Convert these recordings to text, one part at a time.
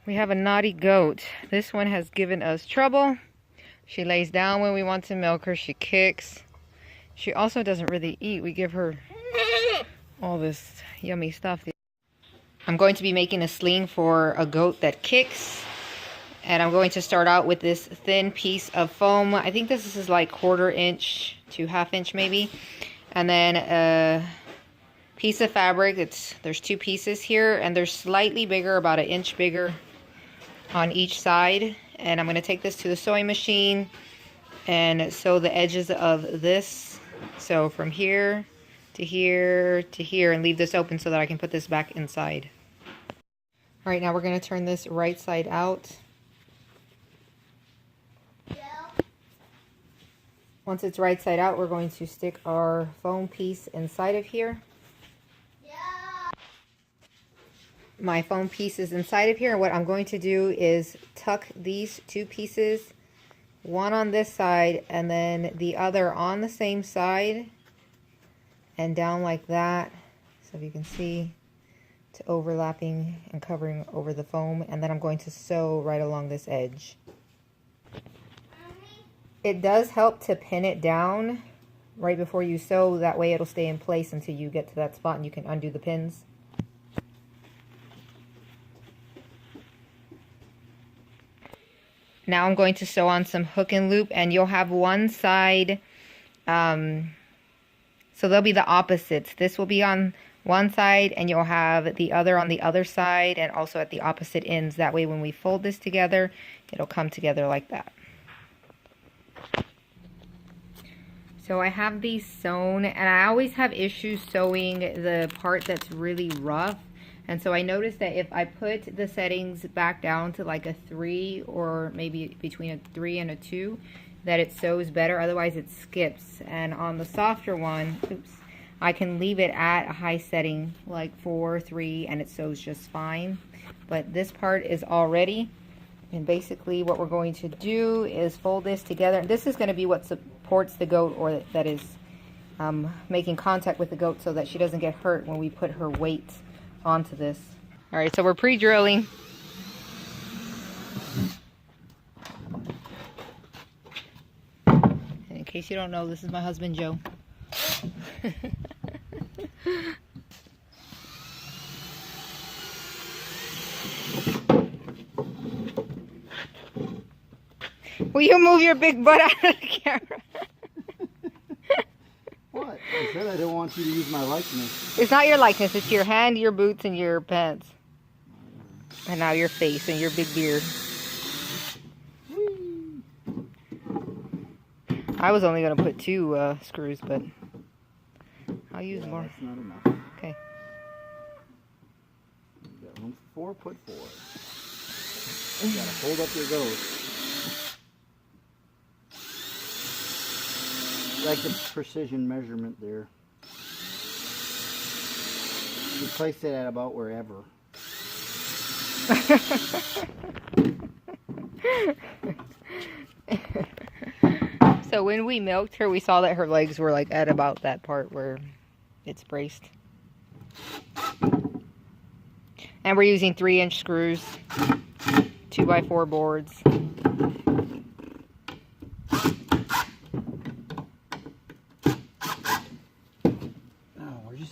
We have a naughty goat. This one has given us trouble. She lays down when we want to milk her. She kicks. She also doesn't really eat. We give her all this yummy stuff. I'm going to be making a sling for a goat that kicks. And I'm going to start out with this thin piece of foam. I think this is like 1/4 inch to 1/2 inch maybe. And then a piece of fabric. There's 2 pieces here, and they're slightly bigger, about 1 inch bigger on each side. And I'm going to take this to the sewing machine and sew the edges of this. So from here to here to here, and leave this open so that I can put this back inside. All right, now we're going to turn this right side out. Once it's right side out, we're going to stick our foam piece inside of here. My foam piece is inside of here, and what I'm going to do is tuck these 2 pieces, one on this side and then the other on the same side, and down like that, so if you can see, to overlapping and covering over the foam. And then I'm going to sew right along this edge. It does help to pin it down right before you sew, that way it'll stay in place until you get to that spot and you can undo the pins. Now I'm going to sew on some hook and loop, and you'll have one side, so they'll be the opposites. This will be on one side, and you'll have the other on the other side, and also at the opposite ends. That way when we fold this together, it'll come together like that. So I have these sewn, and I always have issues sewing the part that's really rough. And so I noticed that if I put the settings back down to like a 3, or maybe between a 3 and a 2, that it sews better. Otherwise it skips. And on the softer one, oops, I can leave it at a high setting like 4, 3, and it sews just fine. But this part is all ready. And basically what we're going to do is fold this together. This is going to be what supports the goat, or that is making contact with the goat, so that she doesn't get hurt when we put her weight onto this. All right, so we're pre-drilling. And in case you don't know, this is my husband Joe. Will you move your big butt out of the camera? What? I said I don't want you to use my likeness. It's not your likeness, it's your hand, your boots, and your pants. And now your face and your big beard. Whee! I was only going to put 2 screws, but I'll use more. That's not enough. Okay. You got room for 4, put 4. You gotta hold up your goat. Like the precision measurement there. You place it at about wherever. So when we milked her, we saw that her legs were like at about that part where it's braced. And we're using 3-inch screws, 2x4 boards.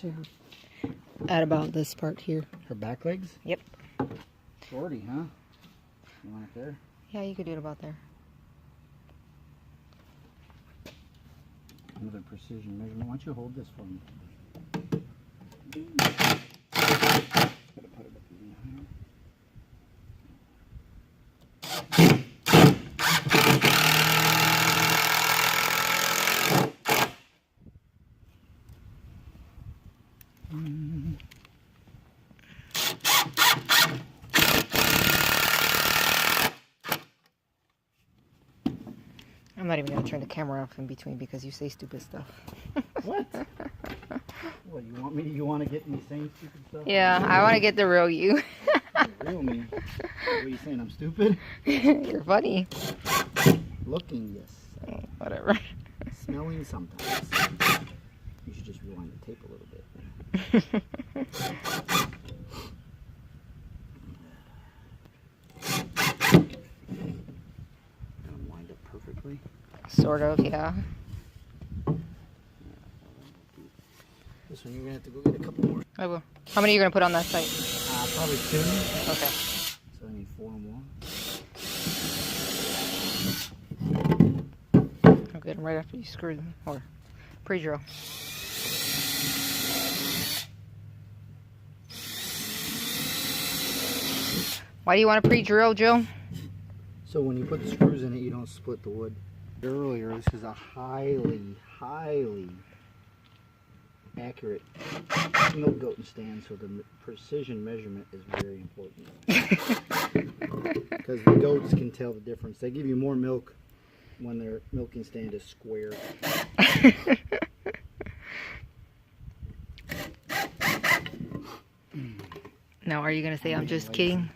Her, At about this part here. her back legs? Yep. Shorty, huh? You want it there? Yeah, you could do it about there. Another precision measurement. Why don't you hold this for me? Gotta put it up in here. I'm not even going to turn the camera off in between because you say stupid stuff. What? What, you want to get me saying stupid stuff? Yeah, I want to get the real you. Real me? What are you saying, I'm stupid? You're funny. Looking, yes. Whatever. Smelling sometimes. You should just rewind the tape a little bit. Sort of, yeah. This one you're gonna have to go get a couple more. I will. How many are you gonna put on that side? Probably 2. Okay. So I need 4 more. I'll get them right after you screw them or pre-drill. Why do you want to pre-drill, Joe? So when you put the screws in it, you don't split the wood. Earlier, this is a highly accurate milk goating stand, so the precision measurement is very important. Because the goats can tell the difference. They give you more milk when their milking stand is square. Now, are you going to say I'm just kidding?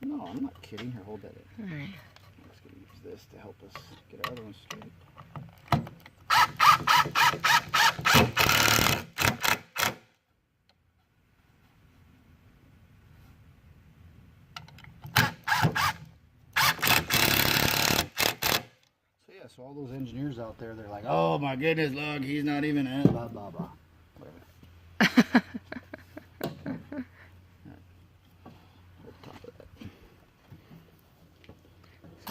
No, I'm not kidding. Here, hold that in. All right. I'm just going to use this to help us get our other one straight. So yeah, so all those engineers out there, they're like, oh my goodness, look, he's not even in, blah, blah, blah. Whatever.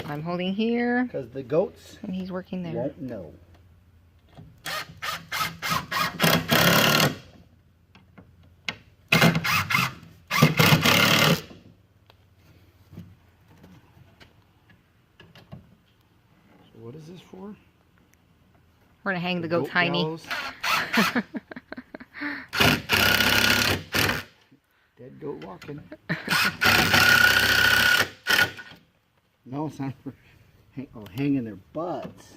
I'm holding here. Because the goats and he's working there. Won't know. So what is this for? We're gonna hang the goat tiny. Dead goat walking. No, it's not for hanging their butts.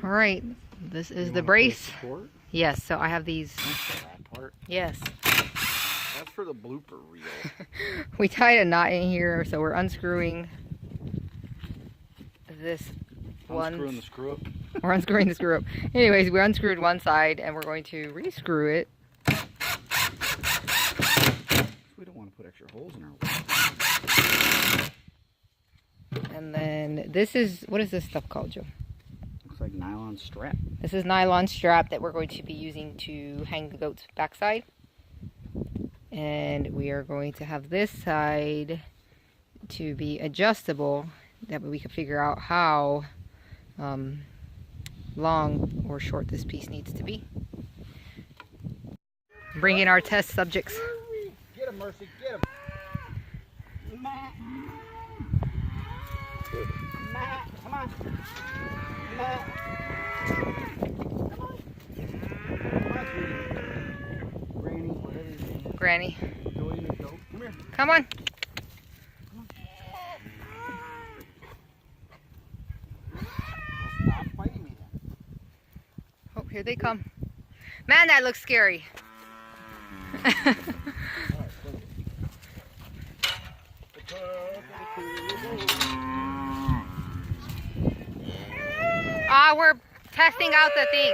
All right, this is the brace. Yes, so I have these. That part. Yes. That's for the blooper reel. We tied a knot in here, so we're unscrewing this one. Unscrewing the screw up. We're unscrewing the screw up. Anyways, we unscrewed one side, and we're going to re-screw it. We don't want to put extra holes in our wood. And then this is, what is this stuff called, Joe? Looks like nylon strap. This is nylon strap that we're going to be using to hang the goat's backside. And we are going to have this side to be adjustable, that way we can figure out how long or short this piece needs to be. Bring in our test subjects. Get him, Mercy, get him. Matt. Matt, come on. Matt. Come on. Come on, sweetie. Granny, whatever your name is. Granny. Go in and go. Come here. Come on. Stop fighting me then. Oh, here they come. Man, that looks scary. We're testing out the thing.